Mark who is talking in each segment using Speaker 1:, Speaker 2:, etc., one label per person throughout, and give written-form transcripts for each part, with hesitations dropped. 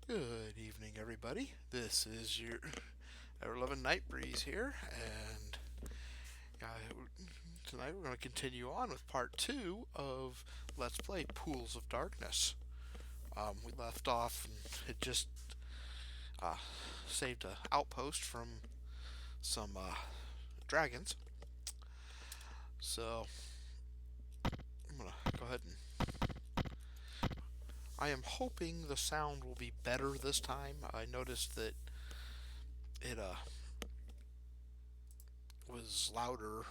Speaker 1: Good evening, everybody. This is your ever-loving Night Breeze here, and uh, tonight we're going to continue on with part two of Let's Play Pools of Darkness. We left off and had just uh, saved an outpost from some dragons, so I'm going to go ahead and I am hoping the sound will be better this time. I noticed that it was louder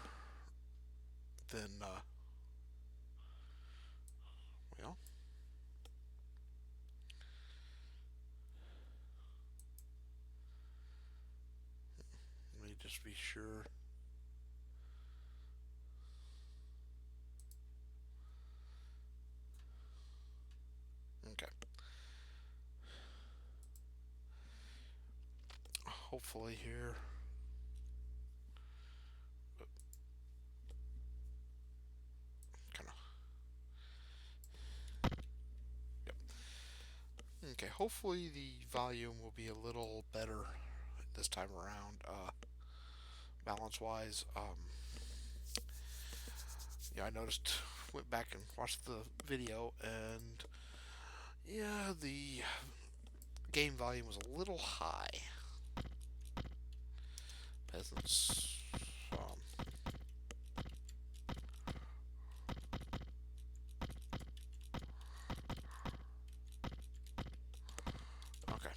Speaker 1: than well. Let me just be sure. Okay. Hopefully here. Kind of. Yep. Okay. Hopefully the volume will be a little better this time around. Balance-wise. Yeah, I noticed. Went back and watched the video, and yeah, the game volume was a little high. Peasants. Um, okay.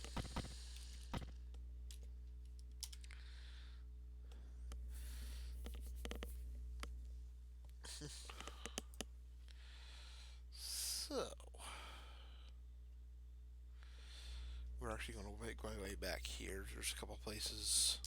Speaker 1: So we're actually going to go way back here. There's a couple places.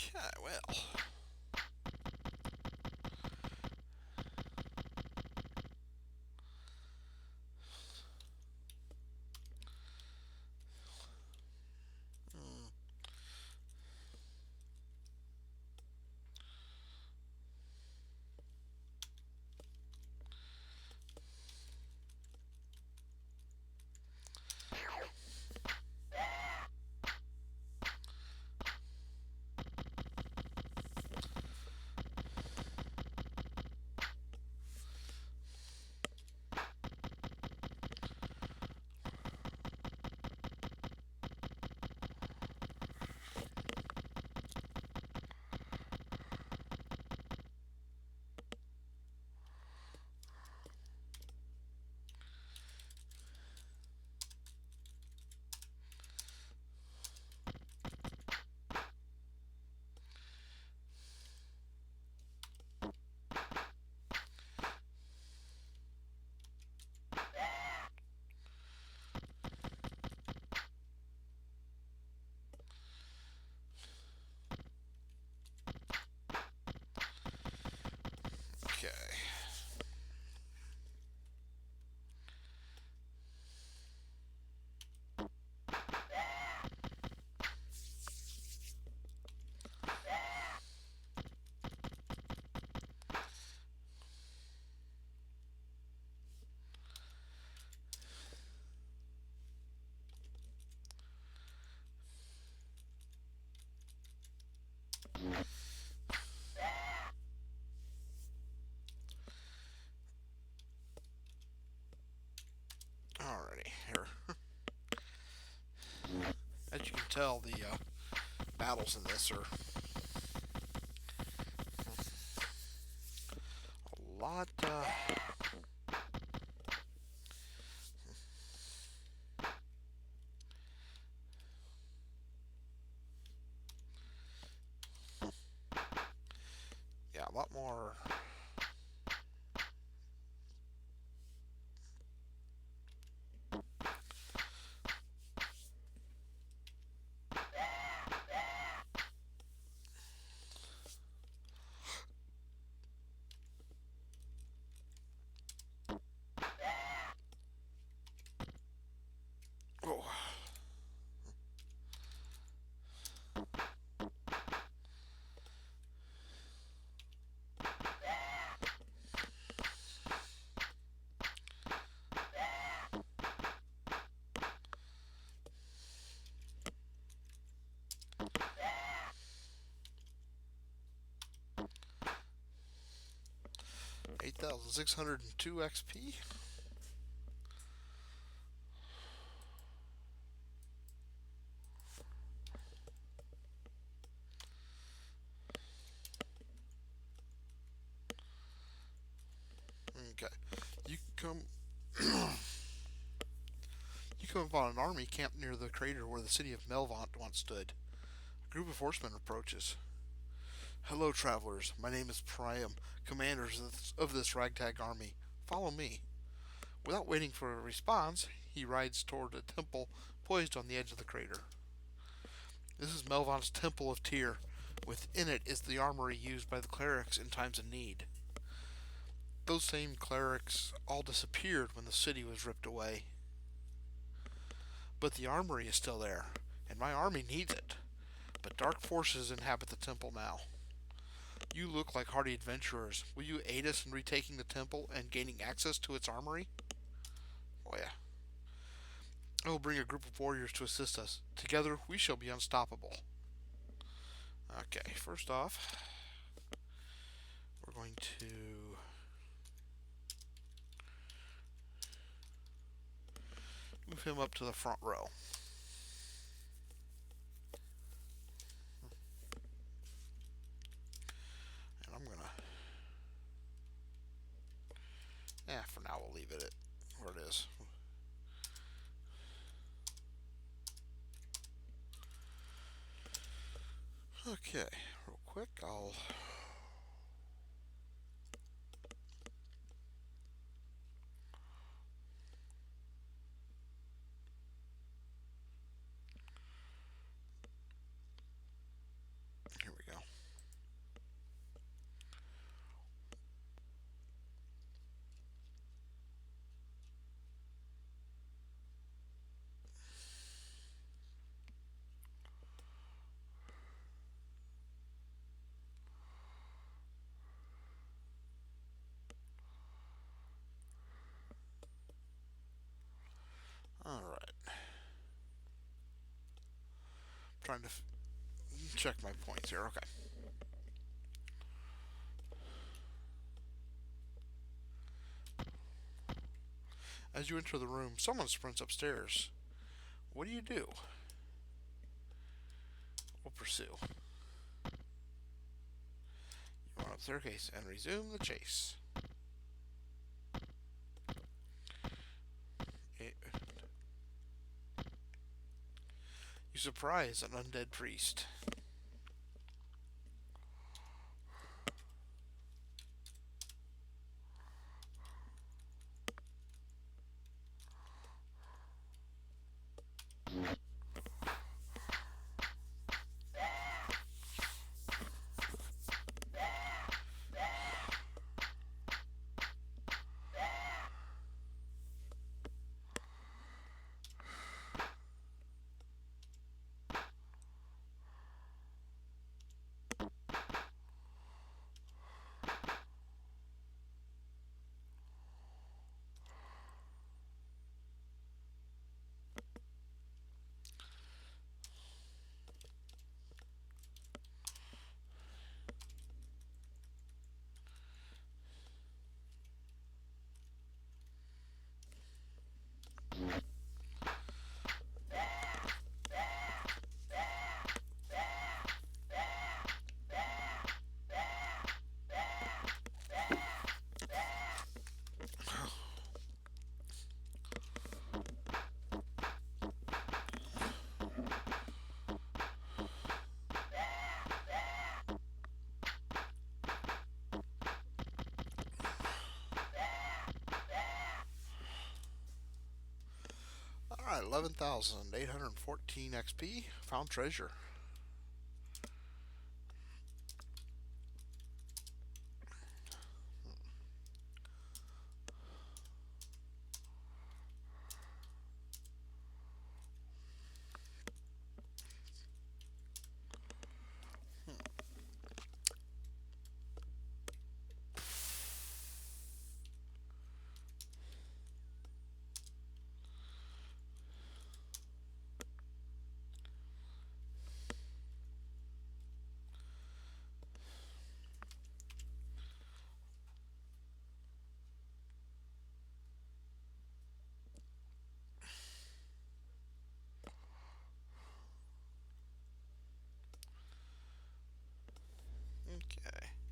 Speaker 1: Okay, well. Hmm. Okay. Alrighty, here. As you can tell, the battles in this are a lot. more. Oh. 8,602 XP. Okay. You come you come upon an army camped near the crater where the city of Melvant once stood. A group of horsemen approaches. Hello, travelers. My name is Priam, commanders of this ragtag army. Follow me. Without waiting for a response, he rides toward a temple poised on the edge of the crater. This is Melvant's Temple of Tyr. Within it is the armory used by the clerics in times of need. Those same clerics all disappeared when the city was ripped away. But the armory is still there, and my army needs it. But dark forces inhabit the temple now. You look like hardy adventurers. Will you aid us in retaking the temple and gaining access to its armory? Oh, yeah. I will bring a group of warriors to assist us. Together, we shall be unstoppable. Okay, first off, we're going to move him up to the front row. And I'm gonna, for now we'll leave it at where it is. Okay, real quick, here we go. Alright. Trying to check my points here. Okay. As you enter the room, someone sprints upstairs. What do? We'll pursue. You run up the staircase and resume the chase. You surprise an undead priest. Alright, 11,814 XP. Found treasure.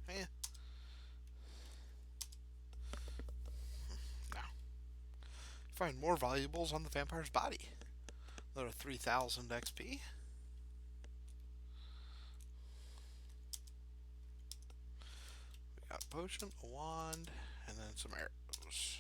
Speaker 1: Okay. Now, find more valuables on the vampire's body. Another 3,000 XP. We got a potion, a wand, and then some arrows.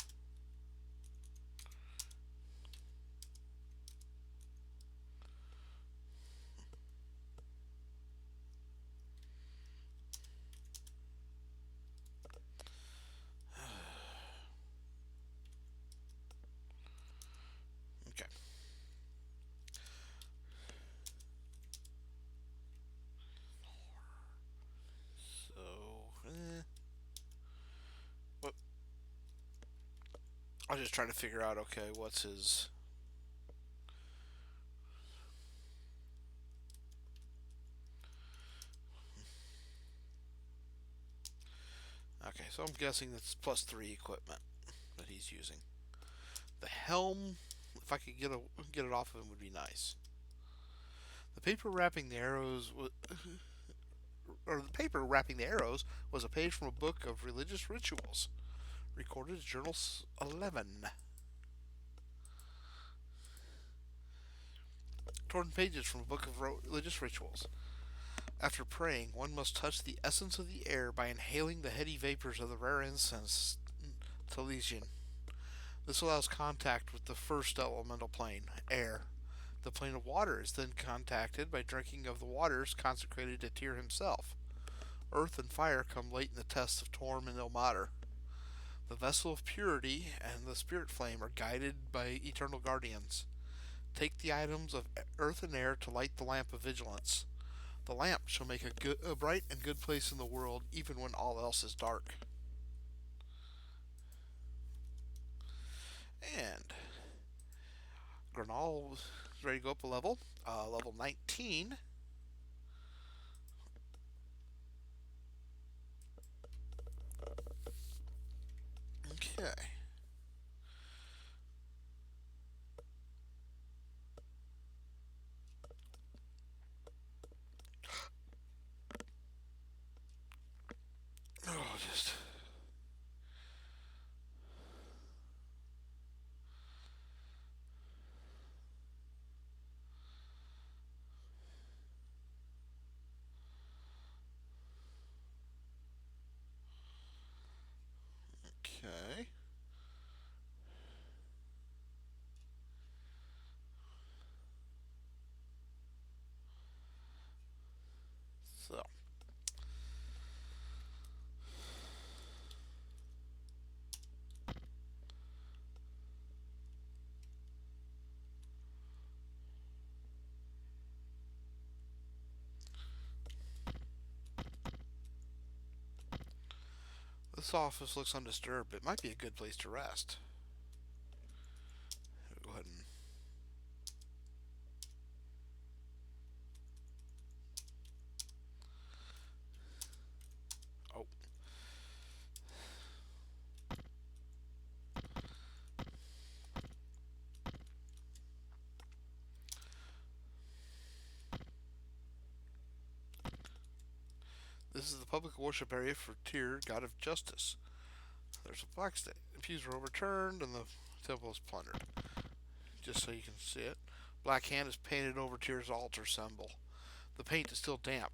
Speaker 1: Okay. So, what? I was just trying to figure out. Okay, what's his? Okay, so I'm guessing that's +3 equipment that he's using. The helm, if I could get it off of him, would be nice. The paper wrapping the arrows was a page from a book of religious rituals, recorded as Journal 11. Torn pages from a book of religious rituals. After praying, one must touch the essence of the air by inhaling the heady vapors of the rare incense Talesian. This allows contact with the first elemental plane, air. The plane of water is then contacted by drinking of the waters consecrated to Tyr himself. Earth and fire come late in the tests of Torm and Ilmater. The vessel of purity and the spirit flame are guided by eternal guardians. Take the items of earth and air to light the lamp of vigilance. The lamp shall make a bright and good place in the world, even when all else is dark. And Granal is ready to go up a level. Level 19. Okay. Oh, just. Okay. So. This office looks undisturbed. It might be a good place to rest. Go ahead and. Oh. This is the public worship area for Tyr, god of justice. There's a black state. The pews are overturned and the temple is plundered. Just so you can see it. Black hand is painted over Tyr's altar symbol. The paint is still damp.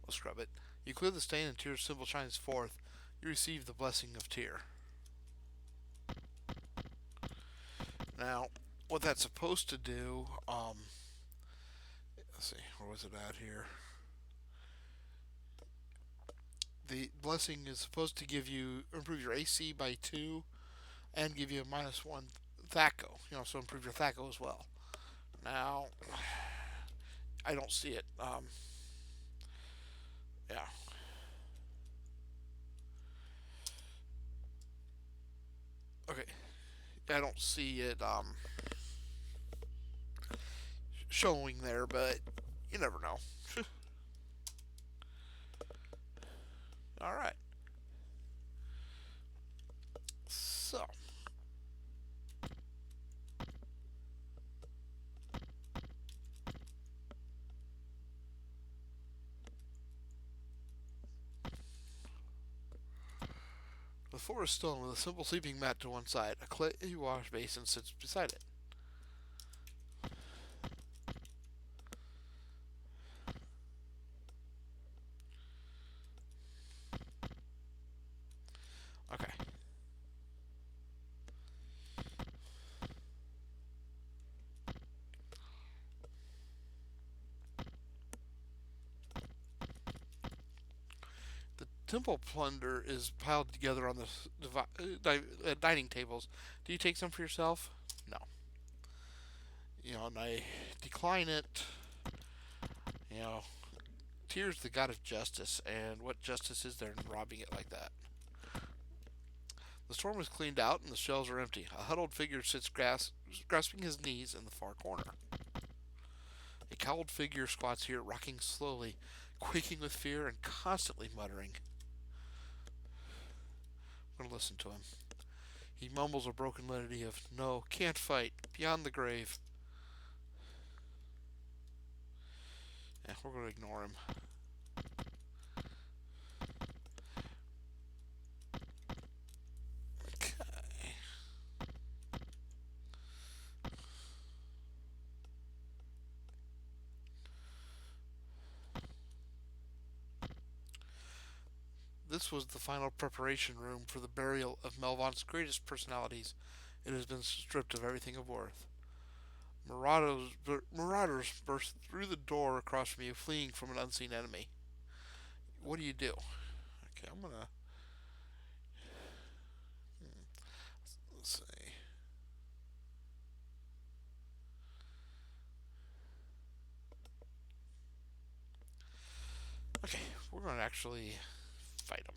Speaker 1: We'll scrub it. You clear the stain and Tyr's symbol shines forth. You receive the blessing of Tyr. Now, what that's supposed to do, let's see, where was it at here? The blessing is supposed to give you improve your AC by 2 and give you a -1 THAC0. So improve your THAC0 as well. Now, I don't see it. Yeah. Okay. I don't see it showing there, but you never know. All right. So, the floor is stone with a simple sleeping mat to one side. A clay wash basin sits beside it. Okay. The temple plunder is piled together on the dining tables. Do you take some for yourself? No. And I decline it. You know, Tyr's the god of justice, and what justice is there in robbing it like that? The storm is cleaned out and the shelves are empty. A huddled figure sits grasping his knees in the far corner. A cowled figure squats here, rocking slowly, quaking with fear and constantly muttering. I'm going to listen to him. He mumbles a broken litany of, "No, can't fight, beyond the grave." Yeah, we're going to ignore him. Okay. This was the final preparation room for the burial of Melvont's greatest personalities. It has been stripped of everything of worth. Marauders burst through the door across from you, fleeing from an unseen enemy. What do you do? Okay, I'm gonna. Let's see. Okay, we're gonna actually fight them.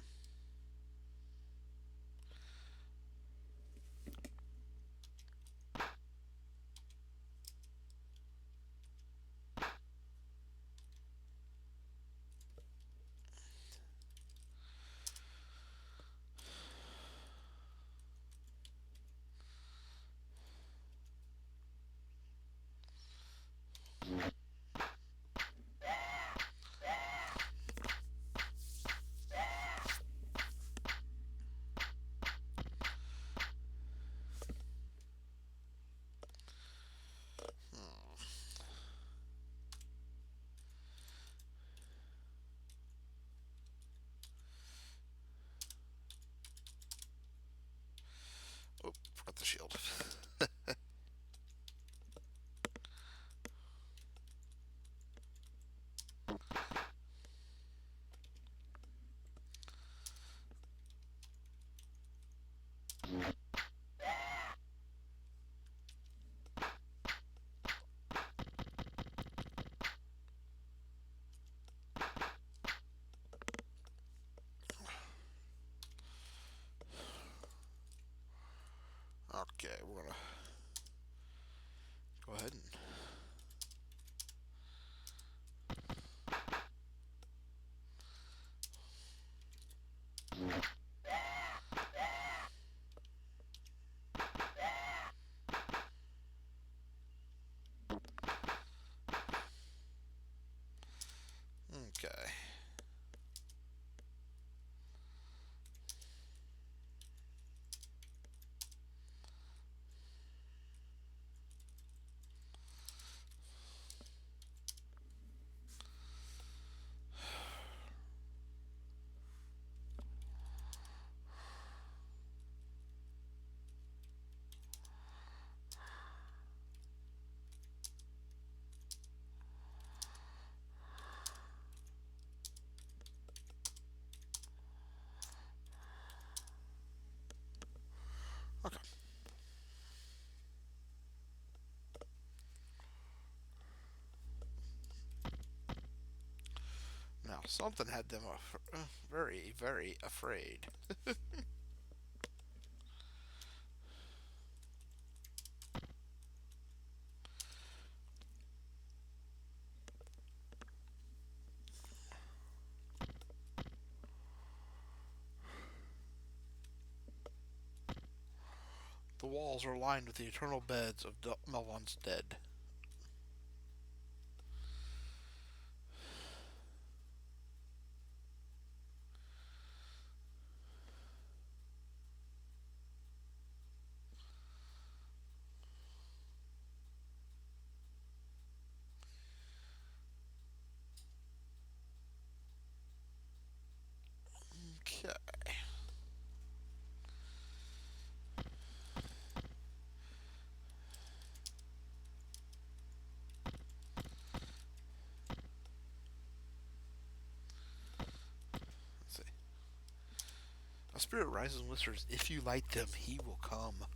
Speaker 1: Something had them very, very afraid. The walls are lined with the eternal beds of Melon's dead. Okay. Let's see. A spirit rises and whispers, "If you light them, he will come."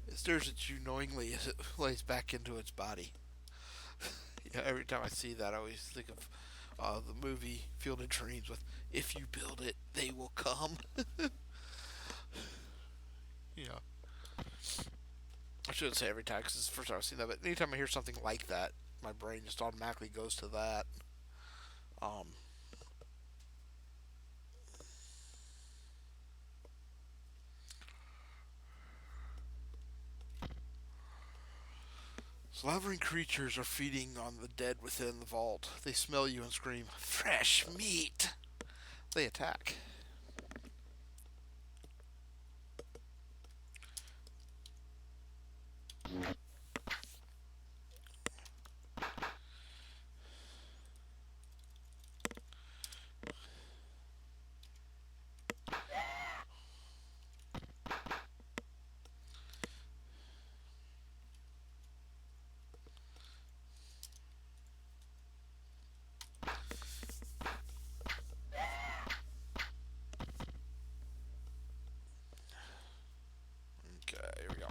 Speaker 1: It stares at you knowingly as it lays back into its body. Yeah, every time I see that, I always think of the movie Field of Dreams with, "If you build it, they will come." Yeah. I shouldn't say every time because it's the first time I've seen that, but anytime I hear something like that, my brain just automatically goes to that. Um, Slavering creatures are feeding on the dead within the vault. They smell you and scream, "Fresh meat!" They attack. Okay, here we go.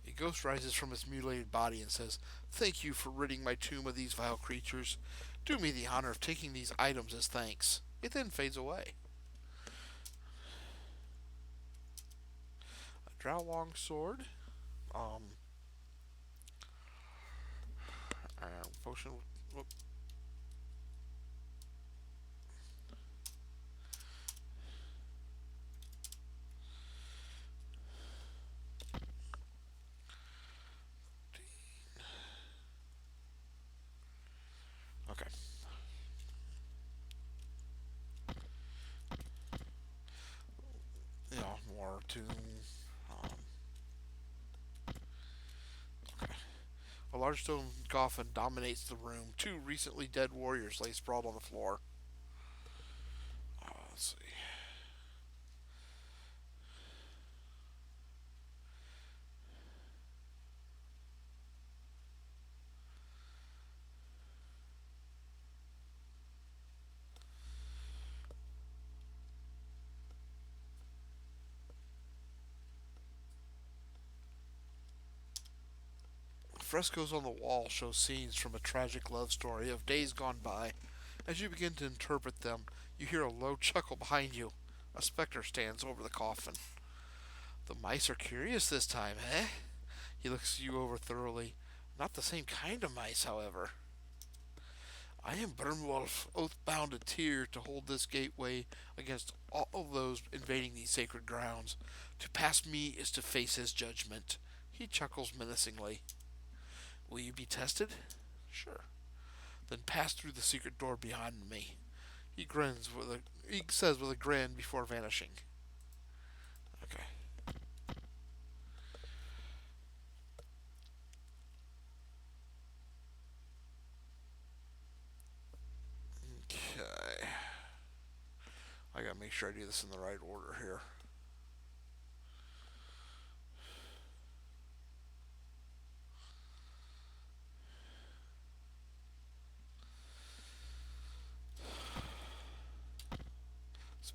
Speaker 1: A ghost rises from its mutilated body and says, "Thank you for ridding my tomb of these vile creatures. Do me the honor of taking these items as thanks." It then fades away. A drow long sword. Um, potion. Okay. More tomb. Um, okay. A large stone coffin dominates the room. Two recently dead warriors lay sprawled on the floor. Let's see. Frescoes on the wall show scenes from a tragic love story of days gone by. As you begin to interpret them, you hear a low chuckle behind you. A specter stands over the coffin. "The mice are curious this time, eh?" He looks you over thoroughly. "Not the same kind of mice, however." "I am Brimwolf, oath-bound to Tyr to hold this gateway against all of those invading these sacred grounds. To pass me is to face his judgment." He chuckles menacingly. "Will you be tested?" "Sure." "Then pass through the secret door behind me." He says with a grin before vanishing. Okay. Okay. I gotta make sure I do this in the right order here.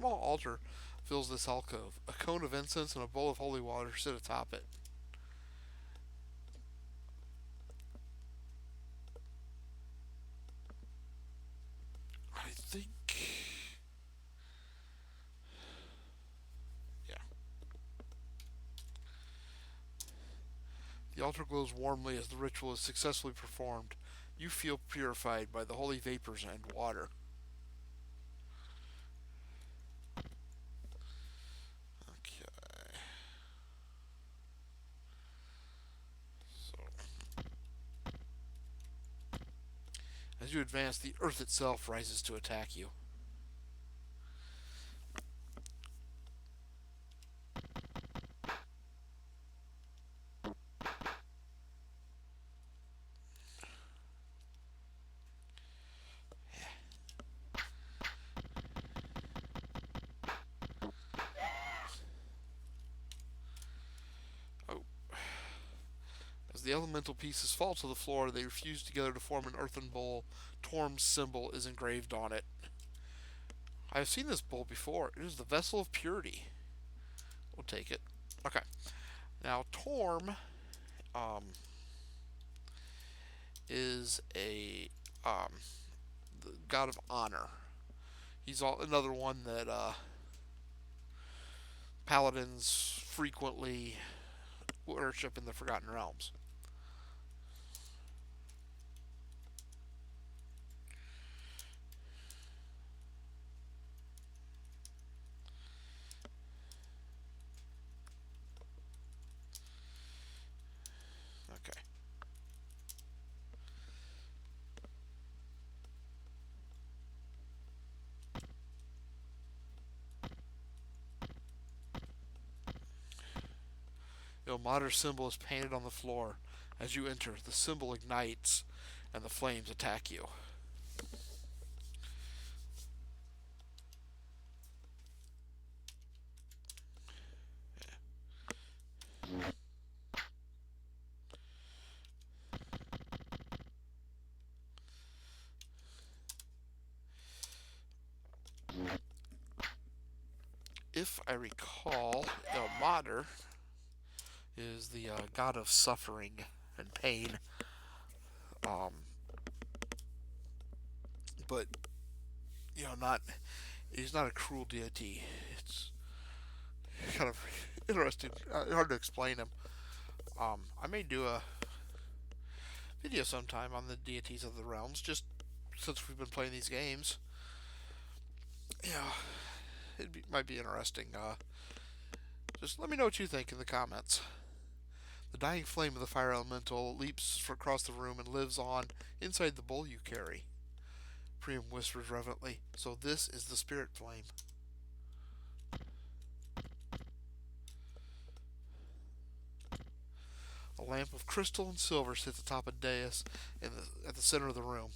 Speaker 1: small altar fills this alcove. A cone of incense and a bowl of holy water sit atop it. I think. Yeah. The altar glows warmly as the ritual is successfully performed. You feel purified by the holy vapors and water. Okay. So, as you advance, the earth itself rises to attack you. Oh. As the elemental pieces fall to the floor, they fuse together to form an earthen bowl. Torm's symbol is engraved on it. I have seen this bowl before. It is the vessel of purity. We'll take it. Okay. Now, Torm is a the god of honor. He's another one that paladins frequently worship in the Forgotten Realms. Okay. Ilmater's symbol is painted on the floor. As you enter, the symbol ignites and the flames attack you. If I recall, Ilmater is the god of suffering and pain. Um, but not he's not a cruel deity. It's kind of interesting, hard to explain him. I may do a video sometime on the deities of the realms, just since we've been playing these games. Yeah, might be interesting. Just let me know what you think in the comments. The dying flame of the fire elemental leaps across the room and lives on inside the bowl you carry. Priam whispers reverently, "So this is the spirit flame." A lamp of crystal and silver sits atop a dais at the center of the room.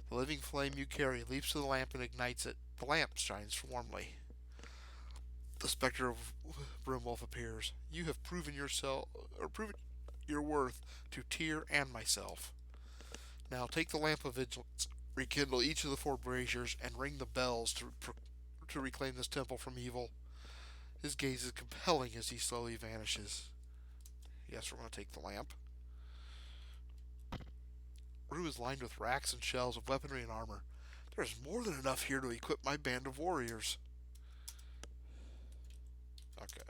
Speaker 1: The living flame you carry leaps to the lamp and ignites it. The lamp shines warmly. The specter of Brimwolf appears. "You have proven your worth to Tyr and myself. Now take the lamp of vigilance, rekindle each of the 4 braziers, and ring the bells to reclaim this temple from evil." His gaze is compelling as he slowly vanishes. Yes, we're going to take the lamp. Rue is lined with racks and shelves of weaponry and armor. There's more than enough here to equip my band of warriors. Okay.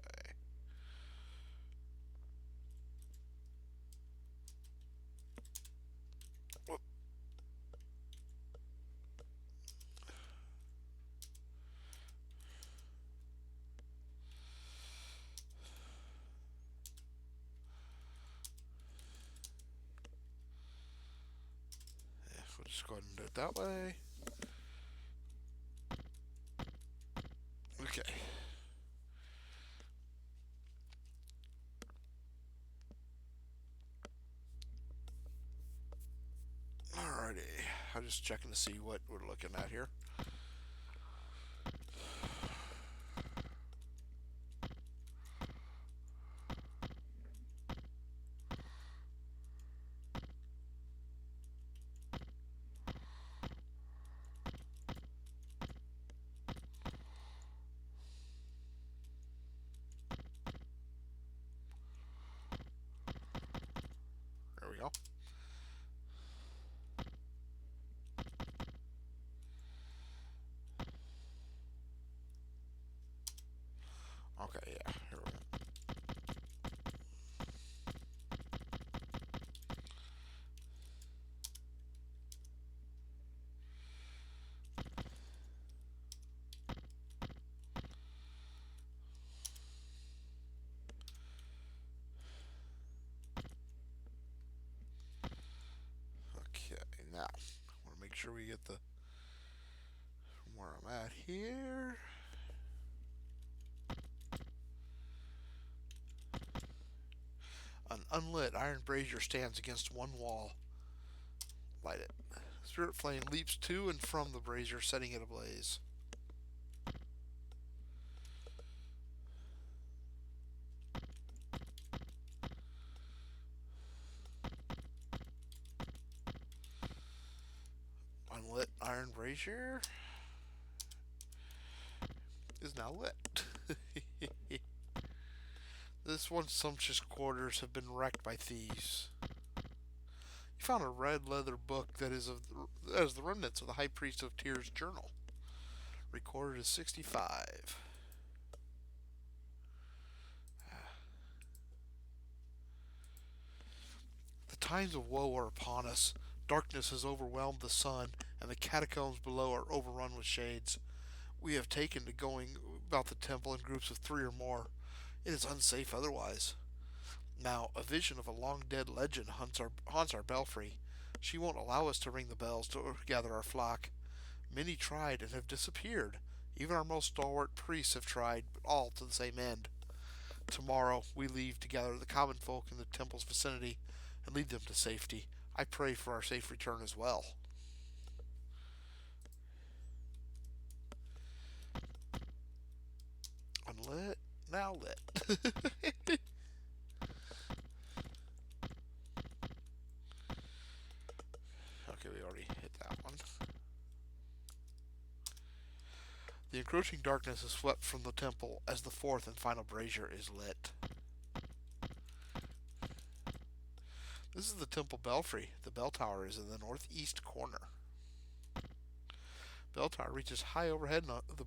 Speaker 1: Whoop. Yeah, we'll just go ahead and do it that way. Okay. Alrighty. I'm just checking to see what we're looking at here. go. Okay, yeah, here we go. Okay, now I want to make sure we get the where I'm at here. An unlit iron brazier stands against one wall. Light it. Spirit flame leaps to and from the brazier, setting it ablaze. Unlit iron brazier is now lit. This once sumptuous quarters have been wrecked by thieves. You found a red leather book that is the remnants of the High Priest of Tyr's journal, recorded as 65. The times of woe are upon us. Darkness has overwhelmed the sun, and the catacombs below are overrun with shades. We have taken to going about the temple in groups of 3 or more. It is unsafe otherwise. Now, a vision of a long dead legend haunts our belfry. She won't allow us to ring the bells to gather our flock. Many tried and have disappeared. Even our most stalwart priests have tried, but all to the same end. Tomorrow we leave to gather the common folk in the temple's vicinity and lead them to safety. I pray for our safe return as well. Unlit, now lit. Okay, we already hit that one. The encroaching darkness is swept from the temple as the fourth and final brazier is lit. This is the temple belfry. The bell tower is in the northeast corner. Bell tower reaches high overhead and the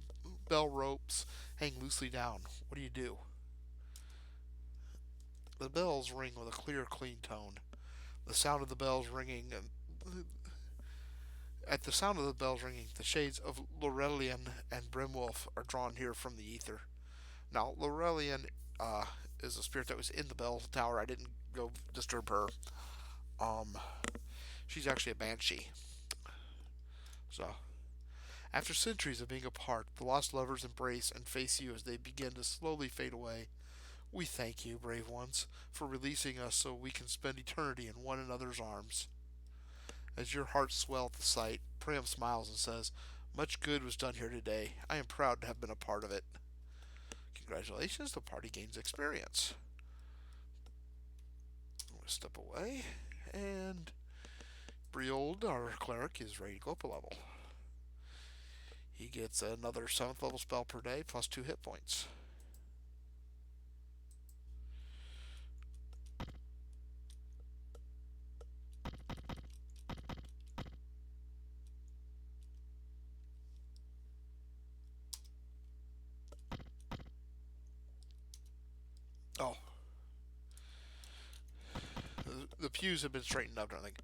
Speaker 1: bell ropes hang loosely down. What do you do? The bells ring with a clear, clean tone. The sound of the bells ringing and At the sound of the bells ringing, the shades of Laurelian and Brimwolf are drawn here from the ether. Now, Laurelian is a spirit that was in the bell tower. I didn't go disturb her. Um, she's actually a banshee. So, after centuries of being apart, the lost lovers embrace and face you as they begin to slowly fade away. We thank you, brave ones, for releasing us so we can spend eternity in one another's arms. As your hearts swell at the sight, Priam smiles and says, "Much good was done here today. I am proud to have been a part of it." Congratulations, the party gains experience. I'm going to step away, and Briold, our cleric, is ready to go up a level. He gets another 7th level spell per day plus 2 hit points. Oh, the pews have been straightened up, I think.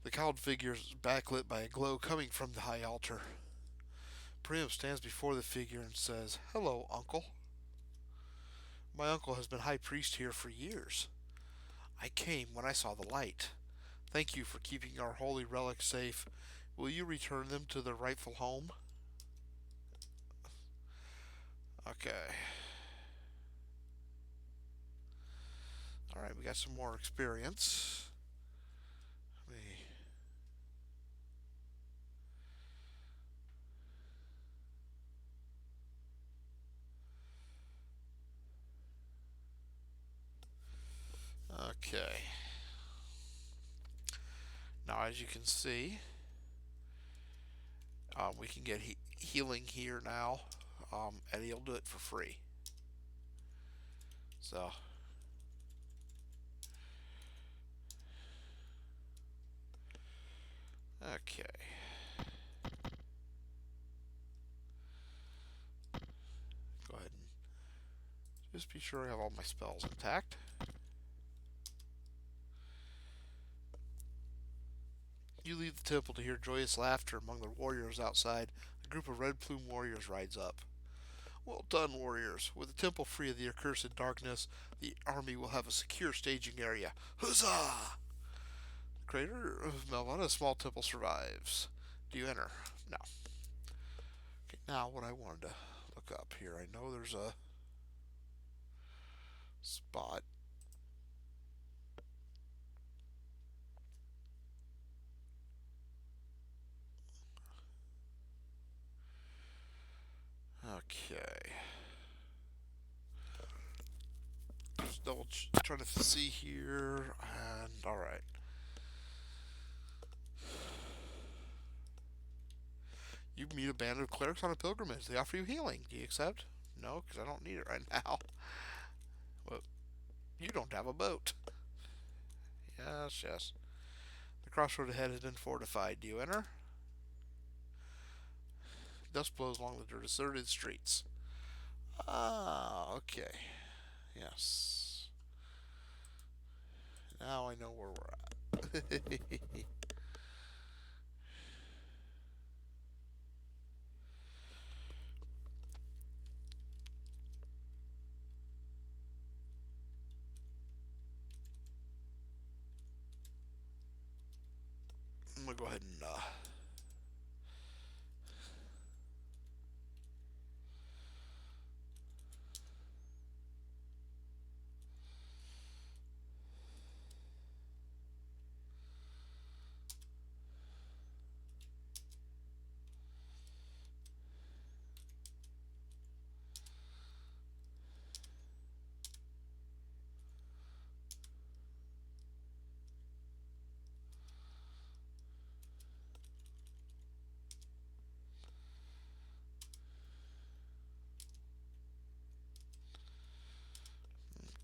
Speaker 1: The cowled figure is backlit by a glow coming from the high altar. Priam stands before the figure and says, "Hello, uncle. My uncle has been high priest here for years. I came when I saw the light. Thank you for keeping our holy relics safe. Will you return them to their rightful home?" Okay. Alright, we got some more experience. Let me. Okay. Now, as you can see, we can get healing here now, and he'll do it for free. So, Okay. Go ahead and just be sure I have all my spells intact. You leave the temple to hear joyous laughter among the warriors outside. A group of red plume warriors rides up. Well done, warriors. With the temple free of the accursed darkness, the army will have a secure staging area. Huzzah! The crater of Melvana, a small temple survives. Do you enter? No. Okay, now what I wanted to look up here. I know there's a spot. Okay. Just double trying to see here, and all right. You meet a band of clerics on a pilgrimage. They offer you healing. Do you accept? No, because I don't need it right now. Well, you don't have a boat. Yes, yes. The crossroad ahead has been fortified. Do you enter? Dust blows along the deserted streets. Ah, okay. Yes. Now I know where we're at. I'm gonna go ahead and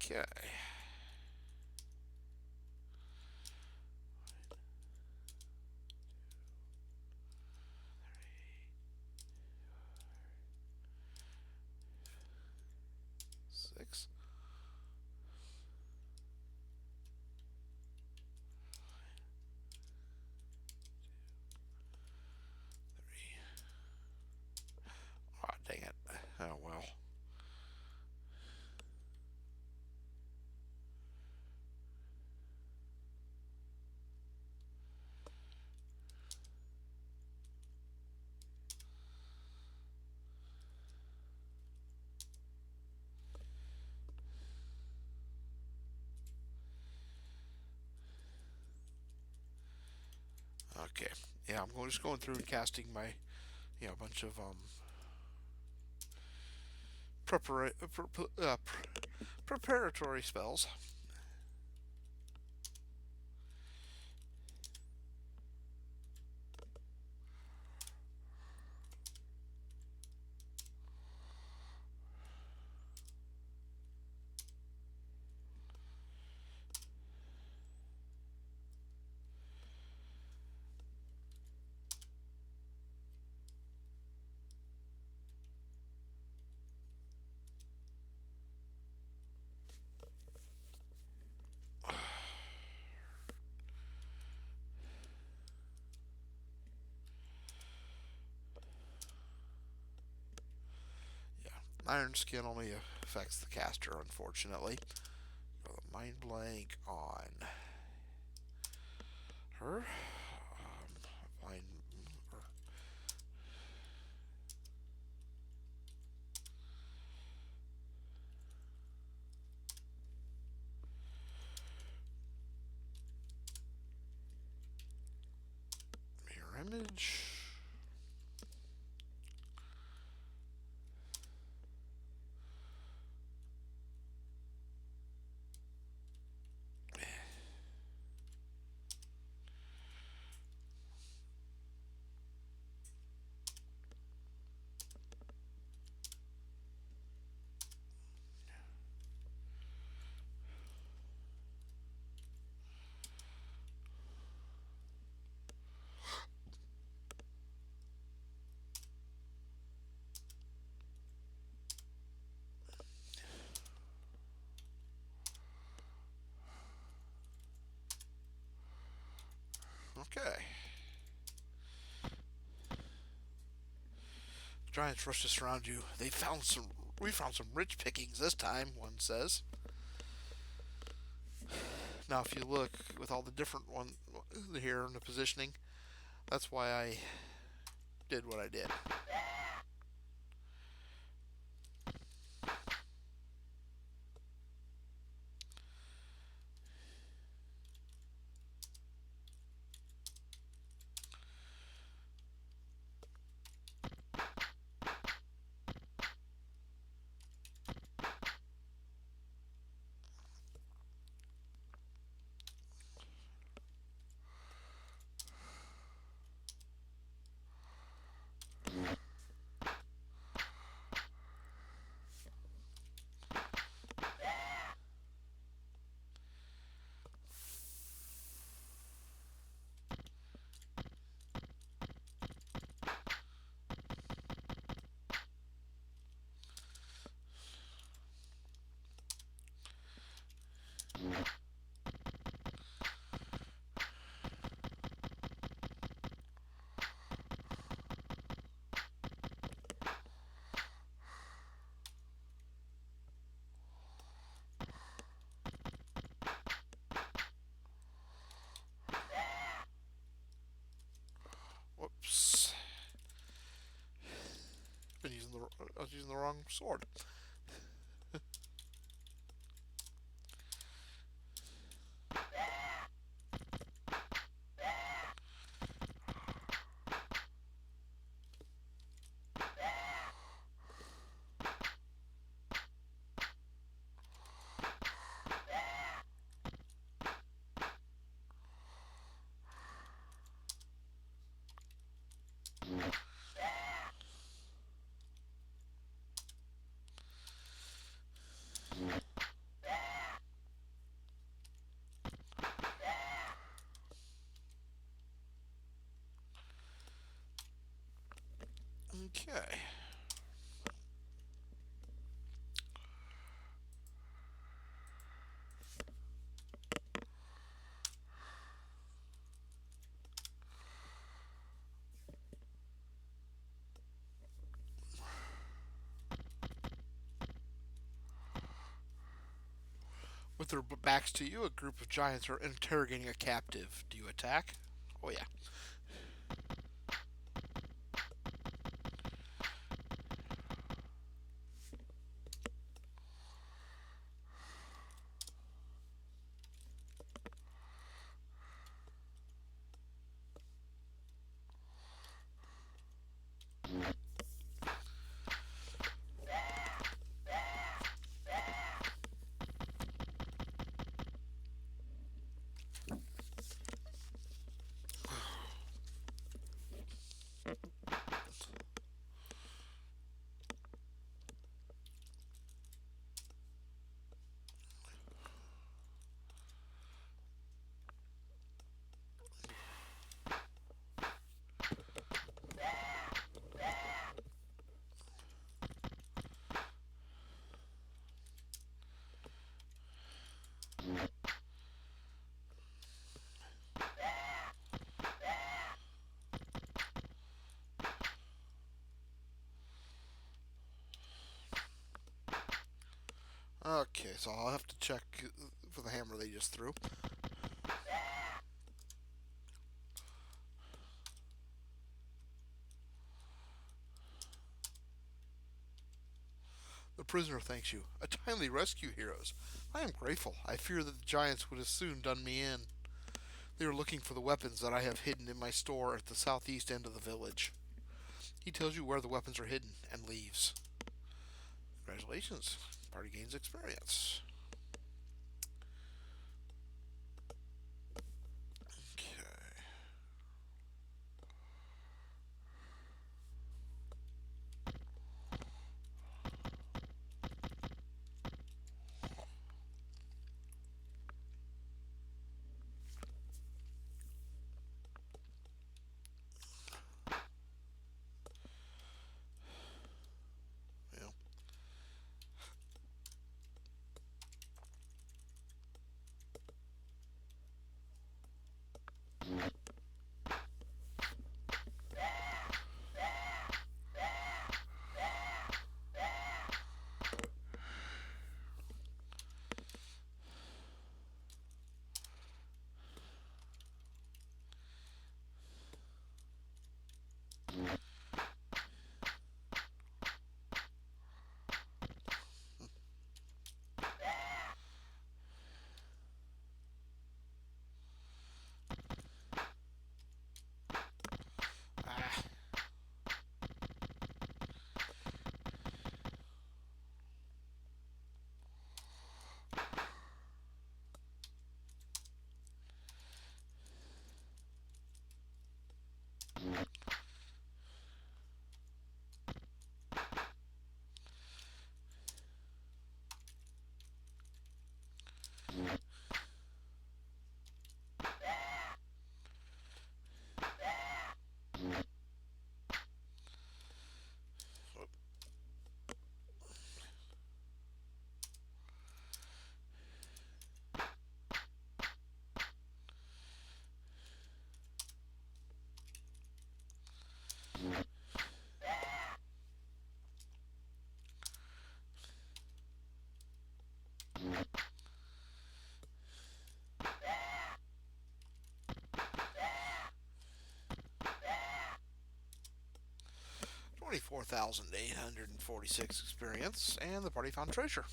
Speaker 1: okay. 6. 3. Oh, dang it. Oh well. Okay. Yeah, I'm just going through and casting my, a bunch of preparatory spells. Yeah, Iron Skin only affects the caster, unfortunately. Mind blank on her. Mind mirror image. Giants rush to surround you. We found some rich pickings this time, one says. Now, if you look with all the different ones here in the positioning, that's why I did what I did. Whoops. I was using the wrong sword. Okay. With their backs to you, a group of giants are interrogating a captive. Do you attack? Oh, yeah. Okay, so I'll have to check for the hammer they just threw. The prisoner thanks you. A timely rescue, heroes. I am grateful. I fear that the giants would have soon done me in. They are looking for the weapons that I have hidden in my store at the southeast end of the village. He tells you where the weapons are hidden and leaves. Congratulations. Party gains experience. Okay. Yeah. Ah. 24,846 experience, and the party found treasure.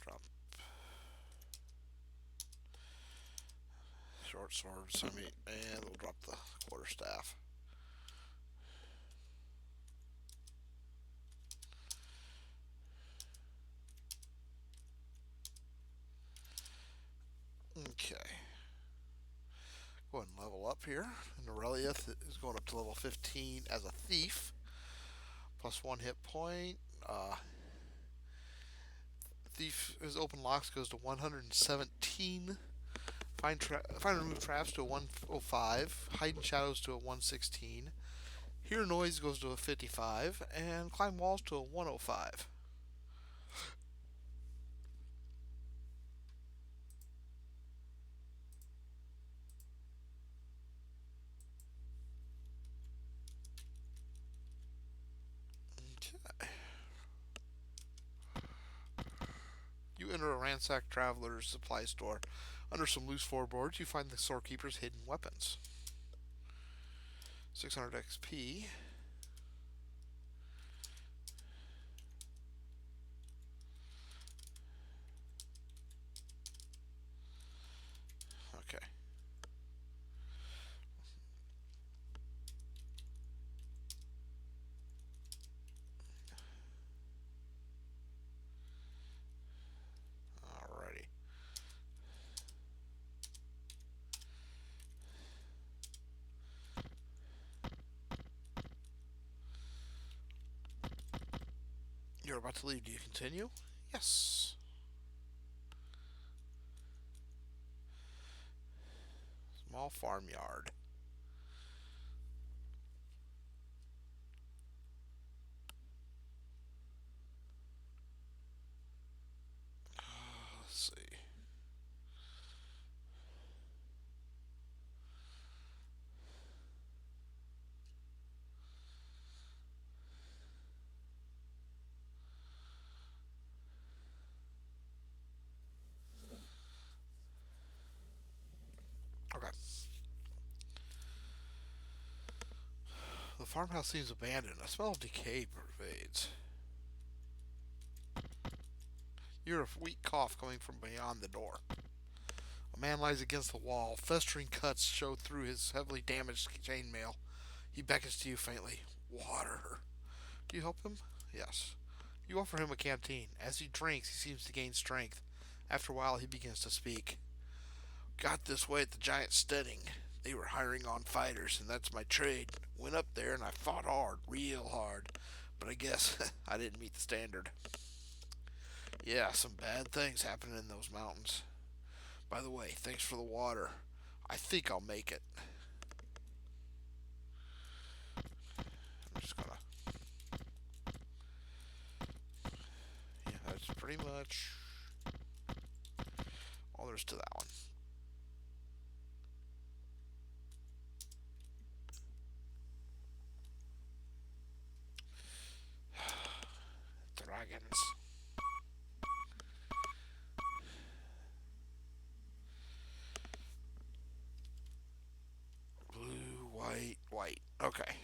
Speaker 1: Drop short swords, and we'll drop the quarterstaff. Okay. Go ahead and level up here. And Aurelius is going up to level 15 as a thief. Plus 1 hit point. Thief, his open locks goes to 117. Find and remove traps to a 105. Hide in shadows to a 116. Hear noise goes to a 55. And climb walls to a 105. Okay. You enter a ransacked traveler's supply store. Under some loose floorboards, you find the storekeeper's hidden weapons. 600 XP. Okay. Alrighty. You're about to leave. Do you continue? Yes. Small farmyard. Let's see. Okay. The farmhouse seems abandoned. A smell of decay pervades. You hear a weak cough coming from beyond the door. A man lies against the wall. Festering cuts show through his heavily damaged chainmail. He beckons to you faintly. Water. Do you help him? Yes. You offer him a canteen. As he drinks, he seems to gain strength. After a while, he begins to speak. Got this way at the giant steading. They were hiring on fighters, and that's my trade. Went up there and I fought hard, real hard. But I guess I didn't meet the standard. Yeah, some bad things happening in those mountains. By the way, thanks for the water. I think I'll make it. I'm just gonna pretty much all there is to that one. Dragons. Blue, white, white. Okay.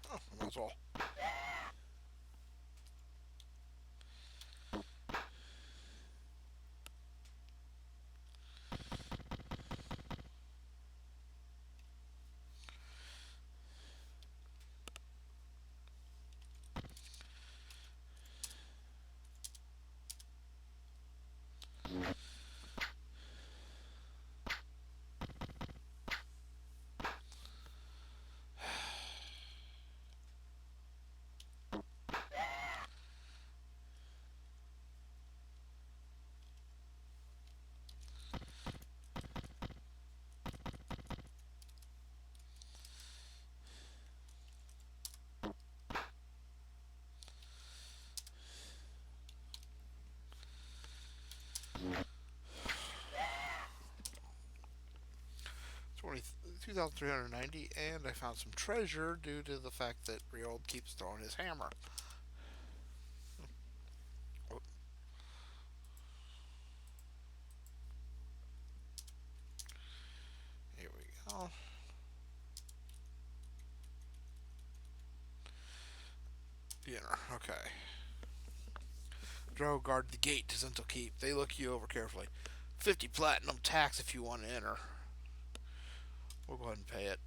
Speaker 1: Oh, might as well. Twenty 2,390, and I found some treasure due to the fact that Riold keeps throwing his hammer. Oh, here we go. Dinner. Okay. Drow guard the gate to Zental Keep. They look you over carefully. 50 platinum tax if you want to enter. We'll go ahead and pay it.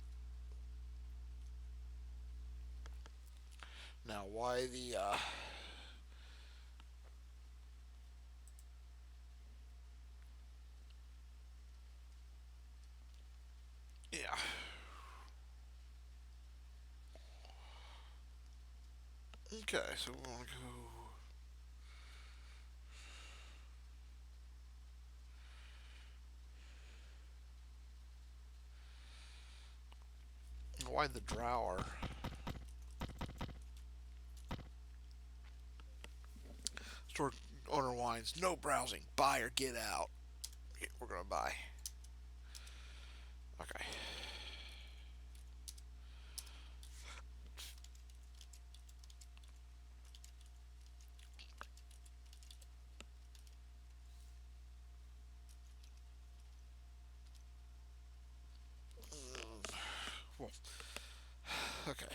Speaker 1: Now, why the, yeah. Okay, so we want to go. Why the Drower? Store owner whines. No browsing. Buy or get out. Yeah, we're gonna buy. Okay. Well, okay.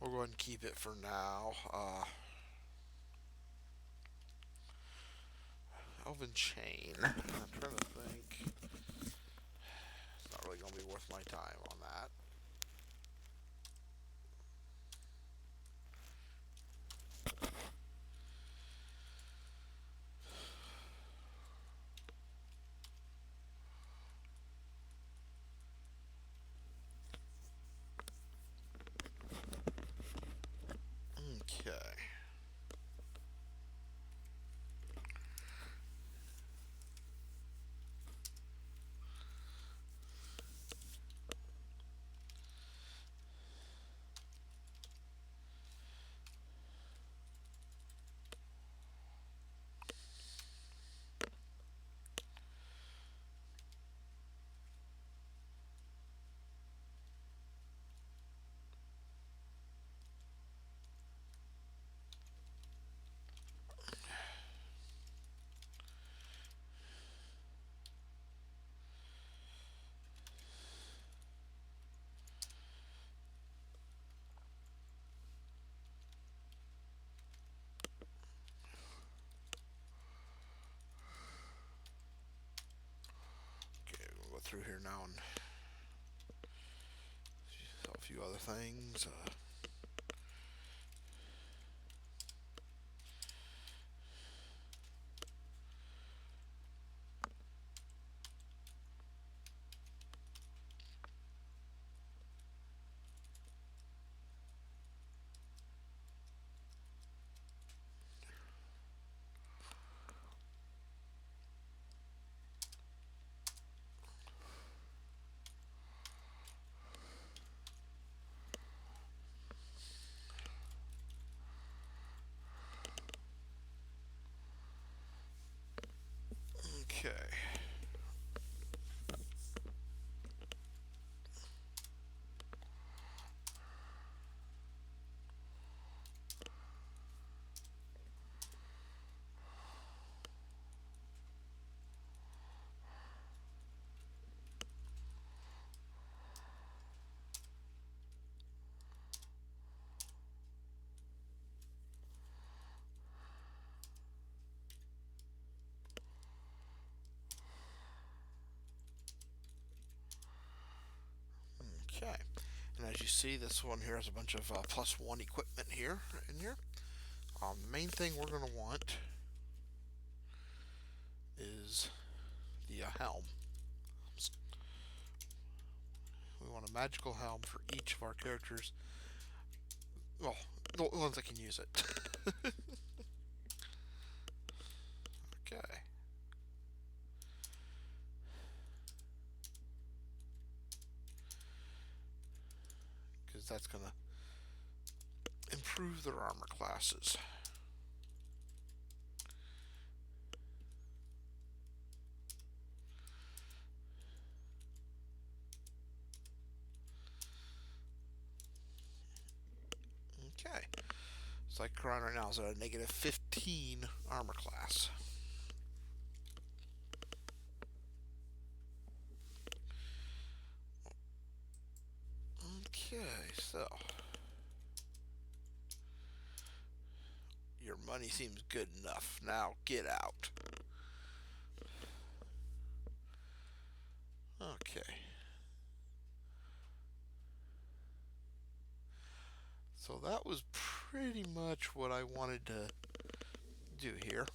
Speaker 1: We'll go ahead and keep it for now. Elven Chain. I'm trying to think. It's not really going to be worth my time on that. Okay. Okay, we'll go through here now and sell a few other things. Okay. Okay. And as you see, this one here has a bunch of +1 equipment here in here. The main thing we're going to want is the helm. We want a magical helm for each of our characters. Well, the ones that can use it. Okay. Because that's going to improve their armor classes. Okay. It's like Quran right now is at a -15 armor class. Okay, so your money seems good enough. Now get out. Okay. So that was pretty much what I wanted to do here.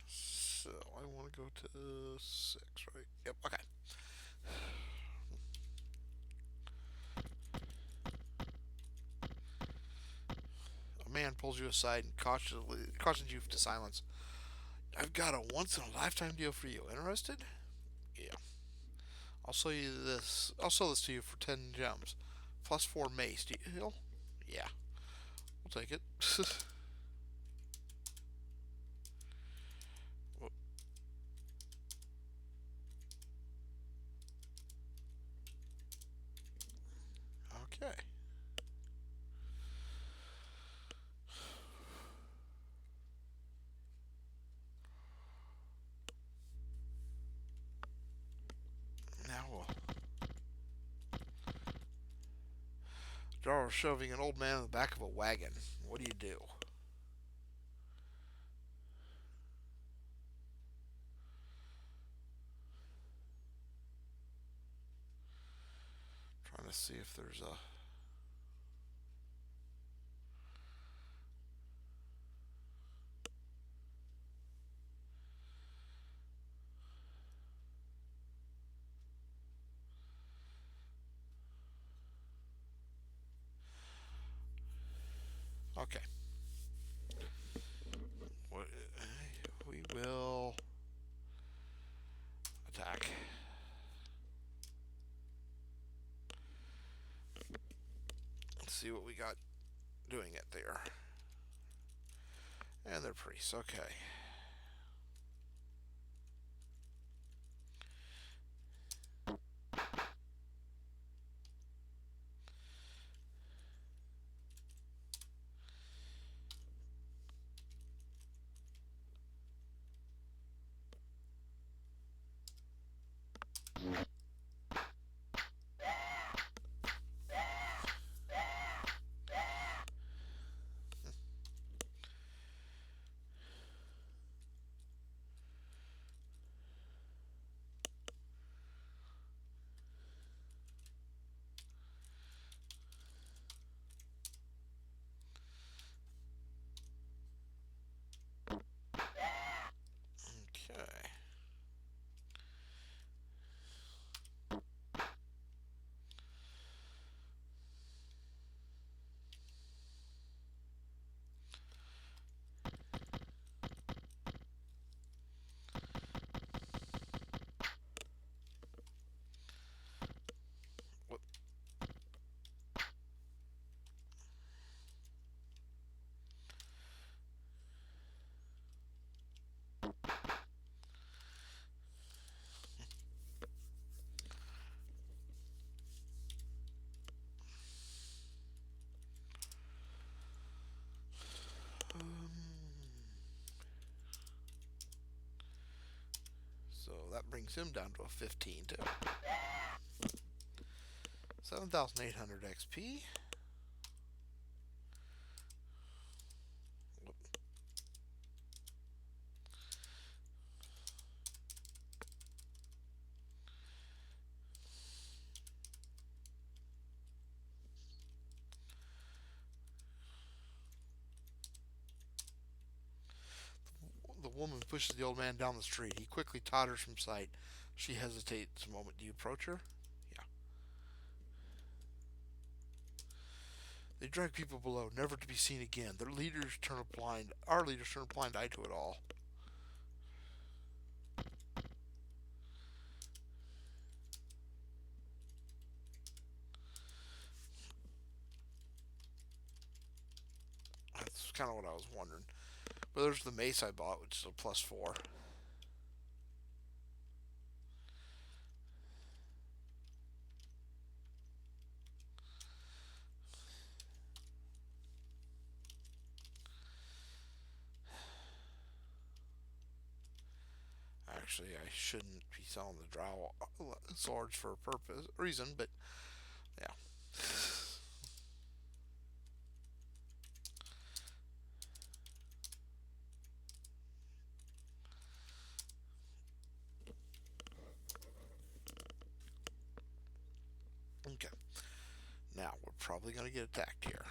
Speaker 1: So I want to go to 6, right? Yep, okay. A man pulls you aside and cautions you to silence. I've got a once-in-a-lifetime deal for you. Interested? Yeah. I'll sell you this. I'll sell this to you for 10 gems, +4 mace. Deal? Yeah. We'll take it. Okay. shoving an old man in the back of a wagon. What do you do? Trying to see if there's a... Okay. We will attack. Let's see what we got doing it there. And they're priests. Okay. Okay. What? So that brings him down to a 15 too. 7,800 XP. The woman pushes the old man down the street. He quickly totters from sight. She hesitates a moment. Do you approach her? Yeah. They drag people below, never to be seen again. Our leaders turn a blind eye to it all. That's kind of what I was wondering. But there's the mace I bought, which is a +4. Actually, I shouldn't be selling the drow swords for a reason, but yeah. Okay. Now, we're probably going to get attacked here.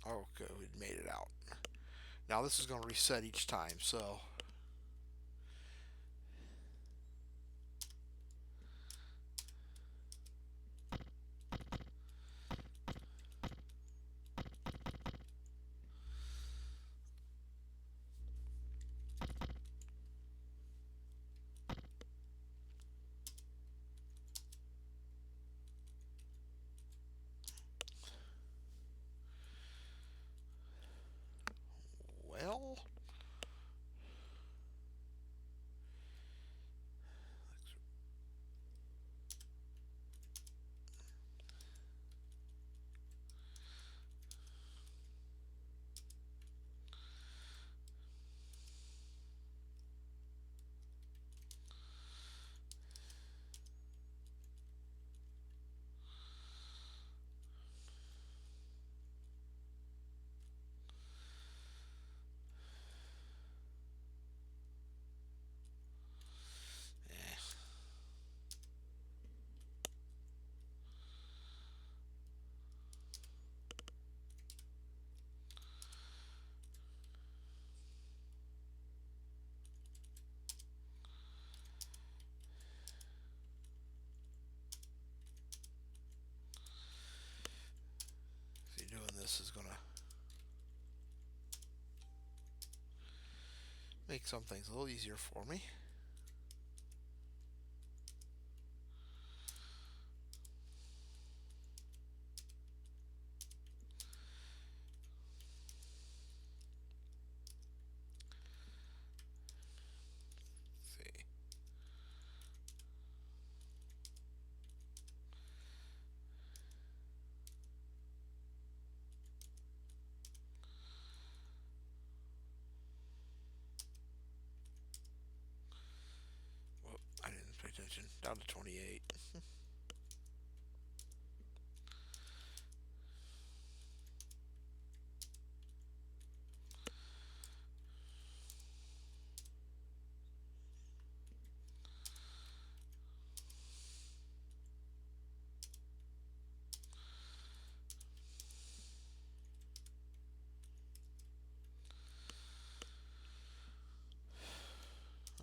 Speaker 1: Okay, we made it out. Now, this is going to reset each time, so... Well... this is gonna make some things a little easier for me. Let's see. Well, I didn't pay attention. Down to 28.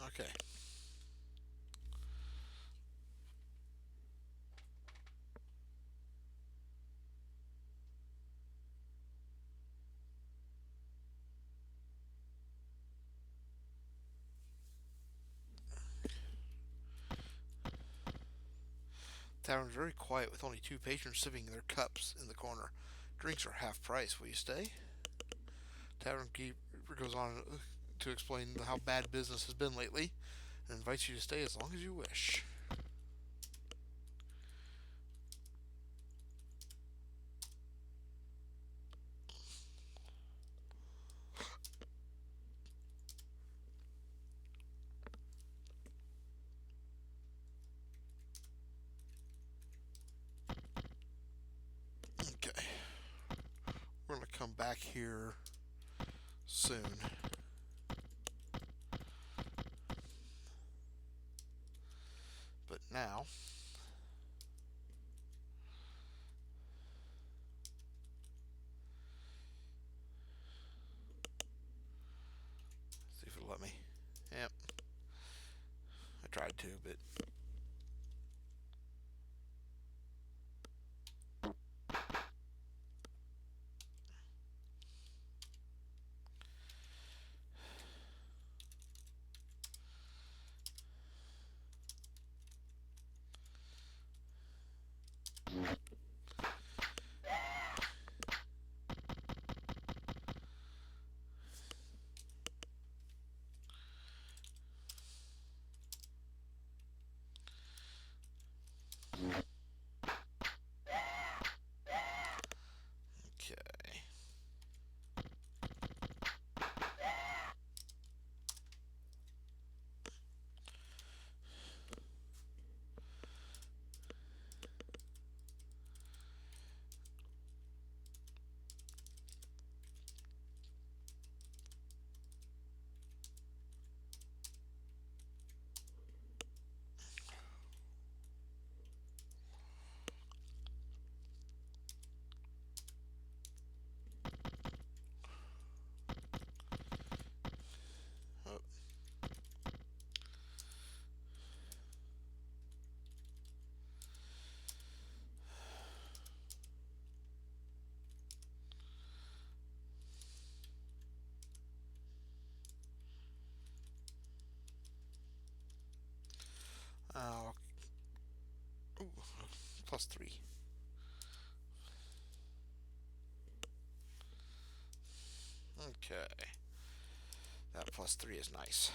Speaker 1: Okay. Tavern's very quiet with only two patrons sipping their cups in the corner. Drinks are half price. Will you stay? Tavern keeper goes on to explain how bad business has been lately and invites you to stay as long as you wish. Okay. We're going to come back here soon. But now, see if it'll let me. Yep. I tried to, but okay. Oh, uh, ooh, +3. Okay. That +3 is nice.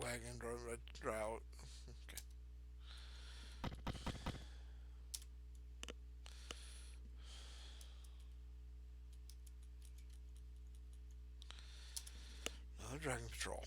Speaker 1: Wagon, drought. Okay. Another Dragon Patrol.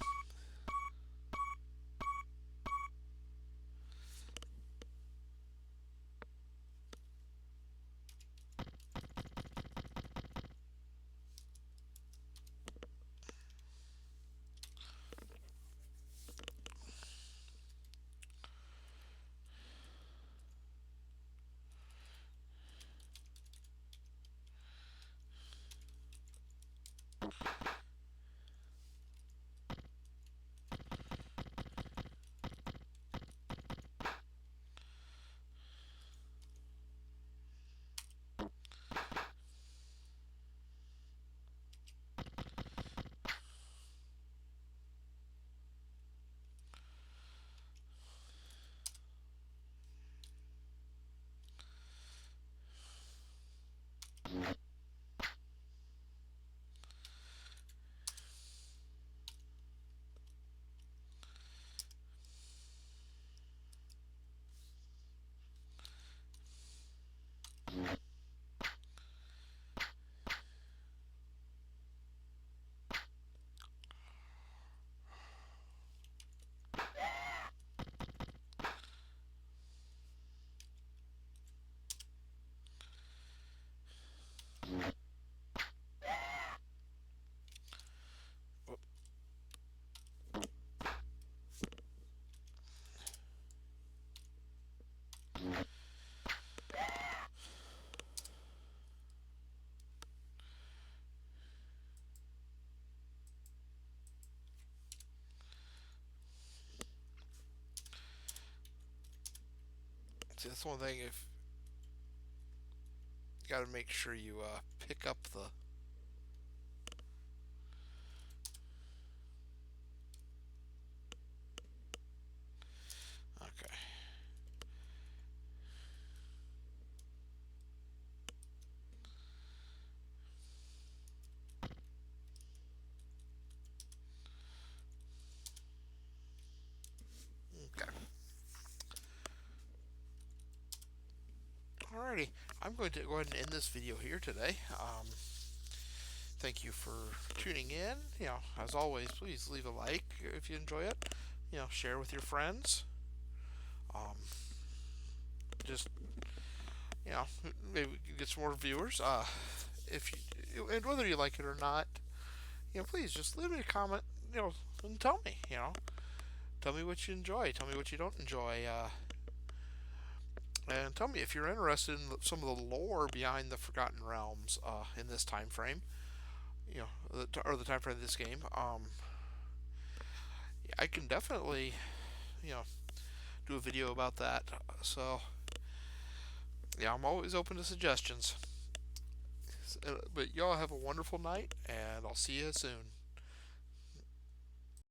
Speaker 1: See, that's one thing. If you got to make sure you pick up the. Okay. Okay. Alrighty. I'm going to go ahead and end this video here today. Thank you for tuning in. As always, please leave a like if you enjoy it. Share with your friends. Um, just maybe we can get some more viewers. If you, and whether you like it or not, please just leave me a comment. And tell me. Tell me what you enjoy. Tell me what you don't enjoy. And tell me if you're interested in some of the lore behind the Forgotten Realms in this time frame. Or the time frame of this game. I can definitely, you know, do a video about that. So, yeah, I'm always open to suggestions. But y'all have a wonderful night, and I'll see you soon.